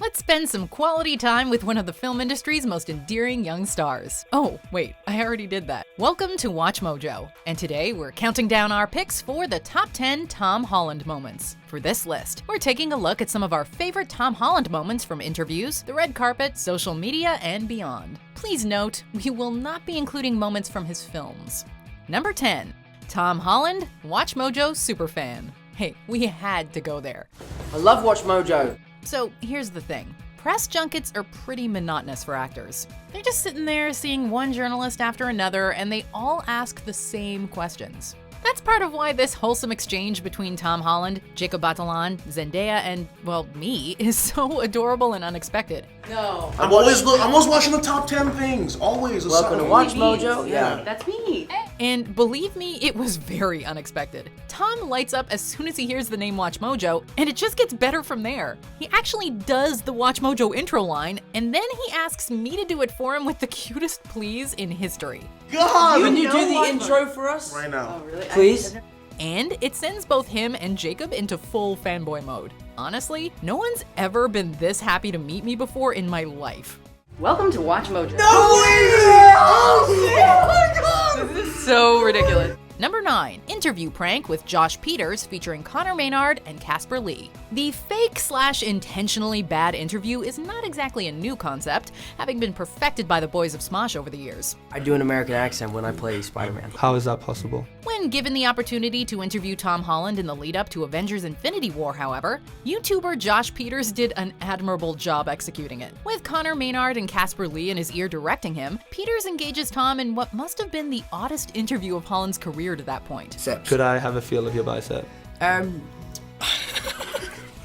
Let's spend some quality time with one of the film industry's most endearing young stars. Oh, wait, I already did that. Welcome to WatchMojo, and today we're counting down our picks for the top 10 Tom Holland moments. For this list, we're taking a look at some of our favorite Tom Holland moments from interviews, the red carpet, social media, and beyond. Please note, we will not be including moments from his films. Number 10. Tom Holland, WatchMojo Super Fan. Hey, we had to go there. I love WatchMojo. So here's the thing. Press junkets are pretty monotonous for actors. They're just sitting there seeing one journalist after another, and they all ask the same questions. That's part of why this wholesome exchange between Tom Holland, Jacob Batalon, Zendaya, and, well, me is so adorable and unexpected. No. I'm always watching the top 10 things. Always. Welcome to WatchMojo. Yeah. That's me. And believe me, it was very unexpected. Tom lights up as soon as he hears the name WatchMojo, and it just gets better from there. He actually does the WatchMojo intro line, and then he asks me to do it for him with the cutest please in history. God! Can you do the intro for us? Right now. Oh, really? Please? And it sends both him and Jacob into full fanboy mode. Honestly, no one's ever been this happy to meet me before in my life. Welcome to WatchMojo. No way! Oh shit! Oh my God! This is so ridiculous. Number 9, interview prank with Josh Peters featuring Connor Maynard and Casper Lee. The fake/intentionally bad interview is not exactly a new concept, having been perfected by the boys of Smosh over the years. I do an American accent when I play Spider-Man. How is that possible? When given the opportunity to interview Tom Holland in the lead-up to Avengers Infinity War, however, YouTuber Josh Peters did an admirable job executing it. With Connor Maynard and Casper Lee in his ear directing him, Peters engages Tom in what must have been the oddest interview of Holland's career to that point. Could I have a feel of your bicep?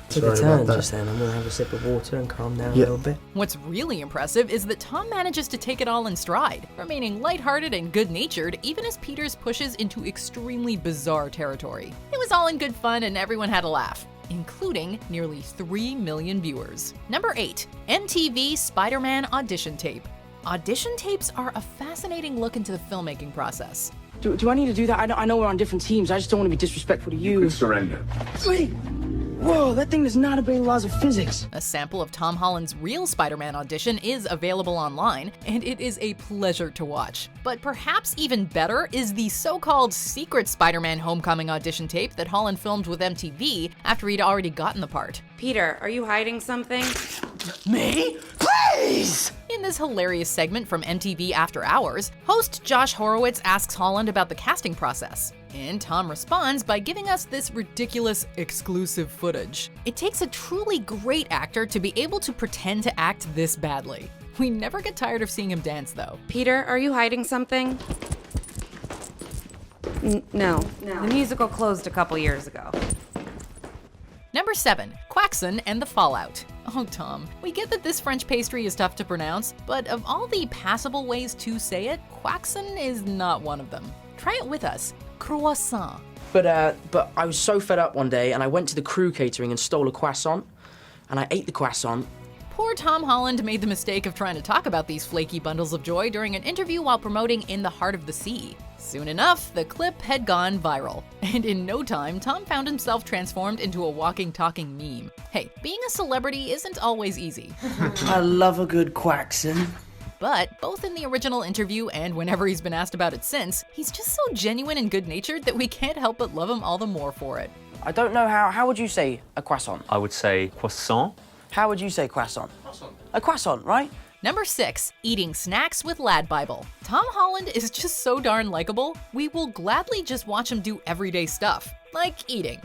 Took a turn just then. I'm gonna have a sip of water and calm down a little bit. What's really impressive is that Tom manages to take it all in stride, remaining lighthearted and good-natured even as Peters pushes into extremely bizarre territory. It was all in good fun and everyone had a laugh, including nearly 3 million viewers. Number 8, MTV SpiderMan audition tape. Audition tapes are a fascinating look into the filmmaking process. Do I need to do that? I know we're on different teams. I just don't want to be disrespectful to you. You could surrender. Wait! Whoa, that thing does not obey the laws of physics. A sample of Tom Holland's real Spider-Man audition is available online, and it is a pleasure to watch. But perhaps even better is the so-called secret Spider-Man Homecoming audition tape that Holland filmed with MTV after he'd already gotten the part. Peter, are you hiding something? Me? Please! In this hilarious segment from MTV After Hours, host Josh Horowitz asks Holland about the casting process. And Tom responds by giving us this ridiculous exclusive footage. It takes a truly great actor to be able to pretend to act this badly. We never get tired of seeing him dance, though. Peter, are you hiding something? No. The musical closed a couple years ago. Number 7, Quacks Inand and the Fallout. Oh, Tom, we get that this French pastry is tough to pronounce, but of all the passable ways to say it, Quacks Inand is not one of them. Try it with us. Croissant. But I was so fed up one day and I went to the crew catering and stole a croissant. And I ate the croissant. Poor Tom Holland made the mistake of trying to talk about these flaky bundles of joy during an interview while promoting In the Heart of the Sea. Soon enough, the clip had gone viral, and in no time, Tom found himself transformed into a walking, talking meme. Hey, being a celebrity isn't always easy. I love a good quacksin. But both in the original interview and whenever he's been asked about it since, he's just so genuine and good-natured that we can't help but love him all the more for it. I don't know how would you say a croissant? I would say croissant. How would you say croissant? A croissant, right? Number 6, eating snacks with Lad Bible. Tom Holland is just so darn likable, we will gladly just watch him do everyday stuff, like eating.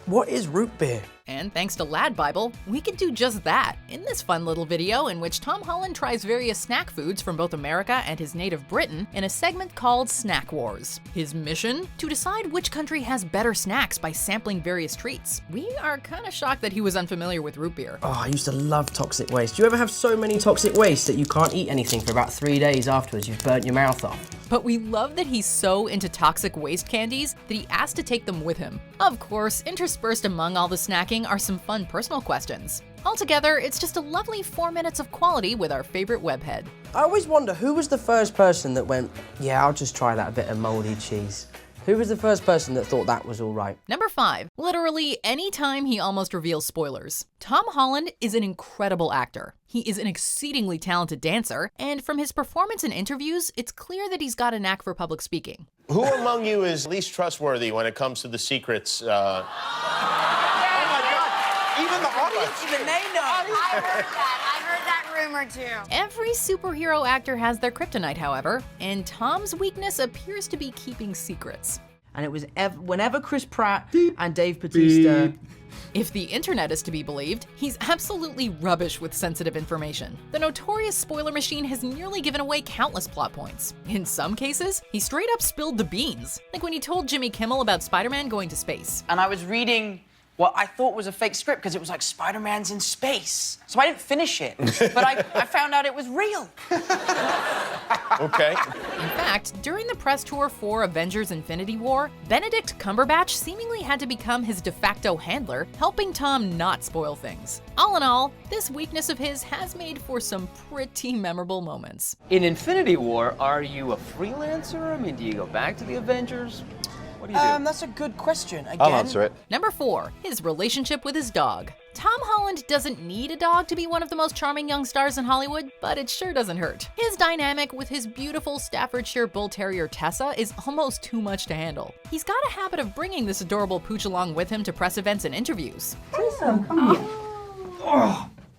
What is root beer? And thanks to Lad Bible, we could do just that in this fun little video in which Tom Holland tries various snack foods from both America and his native Britain in a segment called Snack Wars. His mission? To decide which country has better snacks by sampling various treats. We are kind of shocked that he was unfamiliar with root beer. Oh, I used to love toxic waste. Do you ever have so many toxic waste that you can't eat anything for about 3 days afterwards? You've burnt your mouth off. But we love that he's so into toxic waste candies that he asked to take them with him. Of course, interspersed among all the snacking are some fun personal questions. Altogether, it's just a lovely 4 minutes of quality with our favorite webhead. I always wonder who was the first person that went, yeah, I'll just try that bit of moldy cheese. Who was the first person that thought that was all right? Number 5. Literally any time he almost reveals spoilers. Tom Holland is an incredible actor. He is an exceedingly talented dancer, and from his performance in interviews, it's clear that he's got a knack for public speaking. Who among you is least trustworthy when it comes to the secrets? Oh my God! Even the audience, even they know. I heard that rumor too. Every superhero actor has their kryptonite, however, and Tom's weakness appears to be keeping secrets. And it was whenever Chris Pratt and Dave Bautista... If the internet is to be believed, he's absolutely rubbish with sensitive information. The notorious spoiler machine has nearly given away countless plot points. In some cases, he straight up spilled the beans, like when he told Jimmy Kimmel about Spider-Man going to space. And I was reading what I thought was a fake script because it was like Spider-Man's in space. So I didn't finish it, but I found out it was real. Okay. In fact, during the press tour for Avengers Infinity War, Benedict Cumberbatch seemingly had to become his de facto handler, helping Tom not spoil things. All in all, this weakness of his has made for some pretty memorable moments. In Infinity War, are you a freelancer? I mean, do you go back to the Avengers? What do you do? That's a good question. Again, I'll answer it. Number 4, his relationship with his dog. Tom Holland doesn't need a dog to be one of the most charming young stars in Hollywood, but it sure doesn't hurt. His dynamic with his beautiful Staffordshire Bull Terrier Tessa is almost too much to handle. He's got a habit of bringing this adorable pooch along with him to press events and interviews.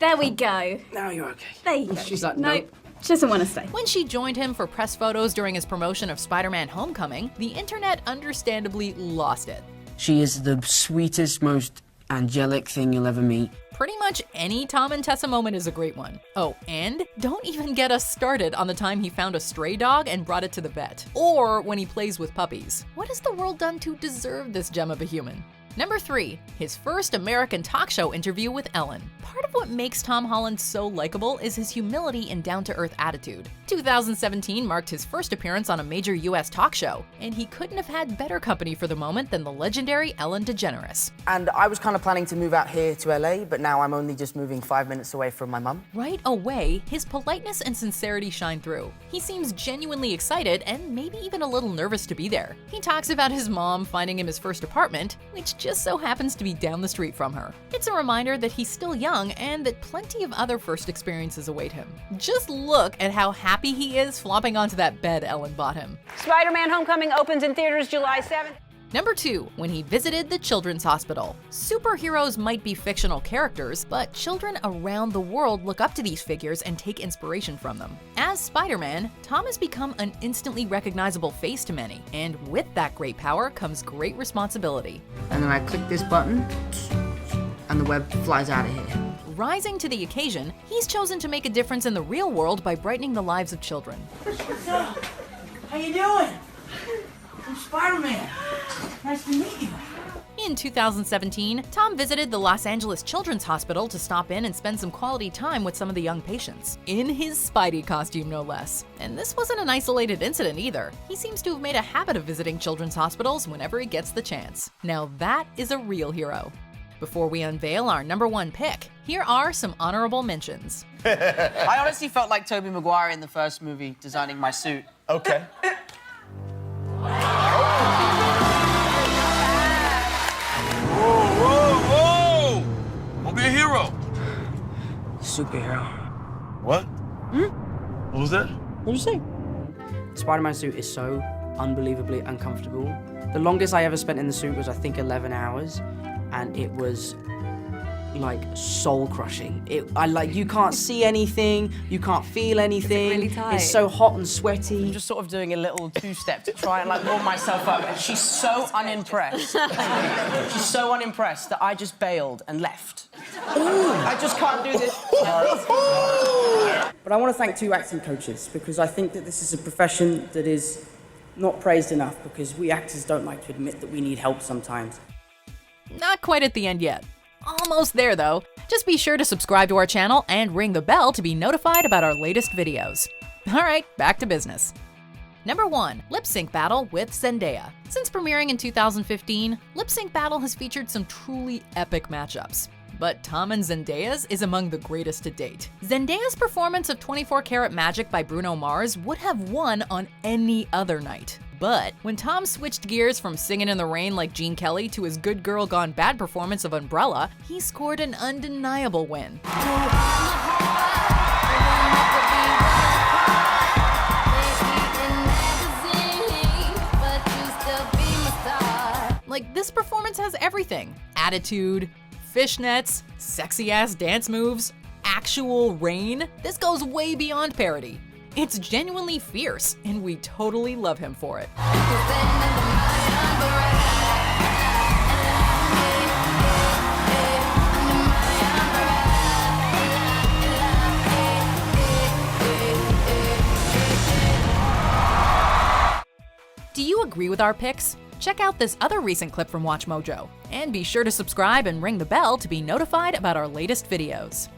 There we go. now you're okay. There you go. She's like, nope. She doesn't want to stay. When she joined him for press photos during his promotion of Spider-Man Homecoming, the internet understandably lost it. She is the sweetest, most angelic thing you'll ever meet. Pretty much any Tom and Tessa moment is a great one. Oh, and don't even get us started on the time he found a stray dog and brought it to the vet. Or when he plays with puppies. What has the world done to deserve this gem of a human? Number 3, his first American talk show interview with Ellen. Part of what makes Tom Holland so likable is his humility and down-to-earth attitude. 2017 marked his first appearance on a major US talk show, and he couldn't have had better company for the moment than the legendary Ellen DeGeneres. And I was kind of planning to move out here to LA, but now I'm only just moving 5 minutes away from my mum. Right away, his politeness and sincerity shine through. He seems genuinely excited and maybe even a little nervous to be there. He talks about his mom finding him his first apartment, which just so happens to be down the street from her. It's a reminder that he's still young and that plenty of other first experiences await him. Just look at how happy he is flopping onto that bed Ellen bought him. Spider-Man Homecoming opens in theaters July 7th. Number 2, when he visited the Children's Hospital. Superheroes might be fictional characters, but children around the world look up to these figures and take inspiration from them. As Spider-Man, Tom has become an instantly recognizable face to many, and with that great power comes great responsibility. And then I click this button, and the web flies out of here. Rising to the occasion, he's chosen to make a difference in the real world by brightening the lives of children. How you doing? I'm Spider-Man. Nice to meet you. In 2017, Tom visited the Los Angeles Children's Hospital to stop in and spend some quality time with some of the young patients. In his Spidey costume, no less. And this wasn't an isolated incident either. He seems to have made a habit of visiting children's hospitals whenever he gets the chance. Now that is a real hero. Before we unveil our number 1 pick, here are some honorable mentions. I honestly felt like Tobey Maguire in the first movie designing my suit. Okay. Whoa! Don't be a hero. Superhero. What? What was that? What did you say? Spider-Man suit is so unbelievably uncomfortable. The longest I ever spent in the suit was, I think, 11 hours, and it was like soul-crushing. You can't see anything, you can't feel anything. really tight? It's so hot and sweaty. I'm just sort of doing a little two-step to try and like warm myself up. And she's so unimpressed. She's so unimpressed that I just bailed and left. I just can't do this. But I want to thank 2 acting coaches, because I think that this is a profession that is not praised enough, because we actors don't like to admit that we need help sometimes. Not quite at the end yet. Almost there though. Just be sure to subscribe to our channel and ring the bell to be notified about our latest videos. Alright, back to business. Number 1, Lip Sync Battle with Zendaya. Since premiering in 2015, Lip Sync Battle has featured some truly epic matchups. But Tom and Zendaya's is among the greatest to date. Zendaya's performance of 24 Karat Magic by Bruno Mars would have won on any other night. But when Tom switched gears from singing in the rain like Gene Kelly to his Good Girl Gone Bad performance of Umbrella, he scored an undeniable win. Like, this performance has everything: attitude, fishnets, sexy-ass dance moves, actual rain. This goes way beyond parody. It's genuinely fierce, and we totally love him for it. Do you agree with our picks? Check out this other recent clip from WatchMojo, and be sure to subscribe and ring the bell to be notified about our latest videos.